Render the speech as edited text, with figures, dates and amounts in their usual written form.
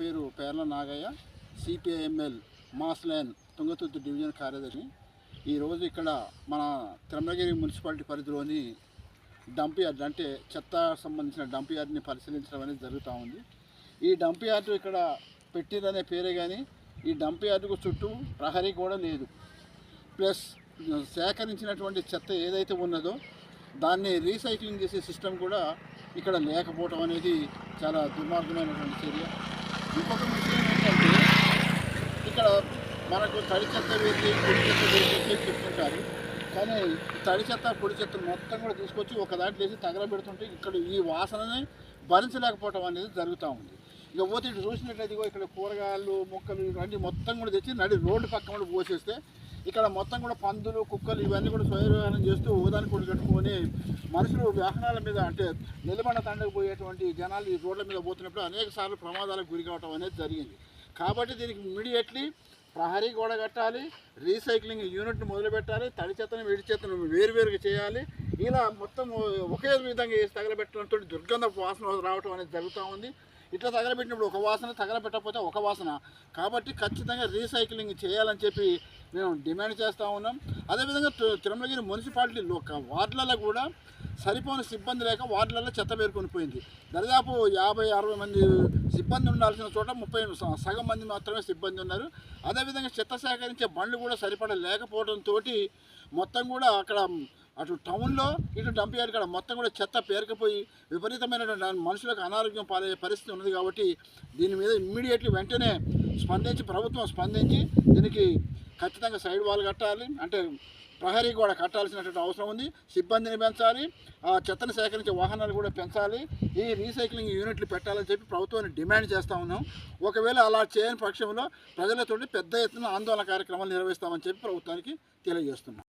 పేరు Perla Nagaiah, CPIML mass line Thungathurthi division కార్యదర్శి. ఈరోజు ఇక్కడ మన తిరుమలగిరి మున్సిపాలిటీ పరిధిలోని డంప్ యార్డ్ అంటే చెత్త సంబంధించిన డంప్ యార్డ్ని పరిశీలించడం అనేది జరుగుతూ ఉంది. ఈ డంప్ యార్డ్ ఇక్కడ పెట్టిరనే పేరే కానీ ఈ డంప్ యార్డుకు చుట్టూ ప్రహరీ కూడా లేదు. ప్లస్ సేకరించినటువంటి చెత్త ఏదైతే ఉన్నదో దాన్ని రీసైక్లింగ్ చేసే సిస్టమ్ కూడా ఇక్కడ లేకపోవడం అనేది చాలా దుర్మార్గమైనటువంటి చర్య. ఇంకొక విషయం ఏంటంటే ఇక్కడ మనకు తడి చెత్త వేసి పొడి చెత్త వేసి చెప్తుంటారు, కానీ తడి చెత్త పొడి చెత్త మొత్తం కూడా తీసుకొచ్చి ఒక దాంట్లో వేసి తగలబెడుతుంటే ఇక్కడ ఈ వాసనని భరించలేకపోవడం అనేది జరుగుతూ ఉంది. ఇక పోతే ఇటు చూసినట్లయితే ఇక్కడ కూరగాయలు మొక్కలు ఇవన్నీ మొత్తం కూడా తెచ్చి నడి రోడ్డు పక్కన కూడా పోసేస్తే ఇక్కడ మొత్తం కూడా పందులు కుక్కలు ఇవన్నీ కూడా స్వయంవిహారం చేస్తూ ఓదాన్ని కూడా కట్టుకొని మనుషులు వాహనాల మీద అంటే నిలబడ తండకు పోయేటువంటి జనాలు ఈ రోడ్ల మీద పోతున్నప్పుడు అనేక సార్లు ప్రమాదాలకు గురి కావడం అనేది జరిగింది. కాబట్టి దీనికి ఇమ్మీడియట్లీ ప్రహరీ గోడ కట్టాలి, రీసైక్లింగ్ యూనిట్ని మొదలుపెట్టాలి, తడి చెత్తను వేడి చెత్తను వేరువేరుగా చేయాలి. ఇలా మొత్తం ఒకే విధంగా వేసి తగలబెట్టడంతో దుర్గంధ వాసన రావడం అనేది జరుగుతూ ఉంది. ఇట్లా తగలబెట్టినప్పుడు ఒక వాసన, తగలబెట్టకపోతే ఒక వాసన. కాబట్టి ఖచ్చితంగా రీసైక్లింగ్ చేయాలని చెప్పి మేము డిమాండ్ చేస్తూ ఉన్నాం. అదేవిధంగా తిరుమలగిరి మున్సిపాలిటీలో వార్డులలో కూడా సరిపోని సిబ్బంది లేక వార్డులలో చెత్త పేరుకొని పోయింది. దాదాపు 50-60 మంది సిబ్బంది ఉండాల్సిన చోట 30 సగం మంది మాత్రమే సిబ్బంది ఉన్నారు. అదేవిధంగా చెత్త సేకరించే బండ్లు కూడా సరిపడ లేకపోవడంతో మొత్తం కూడా అక్కడ అటు టౌన్లో ఇటు డంప్ యార్డ్ ఇక్కడ మొత్తం కూడా చెత్త పేరుకుపోయి విపరీతమైనటువంటి మనుషులకు అనారోగ్యం పాలయ్యే పరిస్థితి ఉన్నది. కాబట్టి దీని మీద ఇమ్మీడియట్లీ వెంటనే ప్రభుత్వం స్పందించి దీనికి ఖచ్చితంగా సైడ్ వాల్ కట్టాలి, అంటే ప్రహరీ కూడా కట్టాల్సినటువంటి అవసరం ఉంది. సిబ్బందిని పెంచాలి, ఆ చెత్తను సేకరించే వాహనాలు కూడా పెంచాలి, ఈ రీసైక్లింగ్ యూనిట్లు పెట్టాలని చెప్పి ప్రభుత్వాన్ని డిమాండ్ చేస్తూ ఉన్నాం. ఒకవేళ అలా చేయని పక్షంలో ప్రజలతో పెద్ద ఎత్తున ఆందోళన కార్యక్రమాలు నిర్వహిస్తామని చెప్పి ప్రభుత్వానికి తెలియజేస్తున్నాం.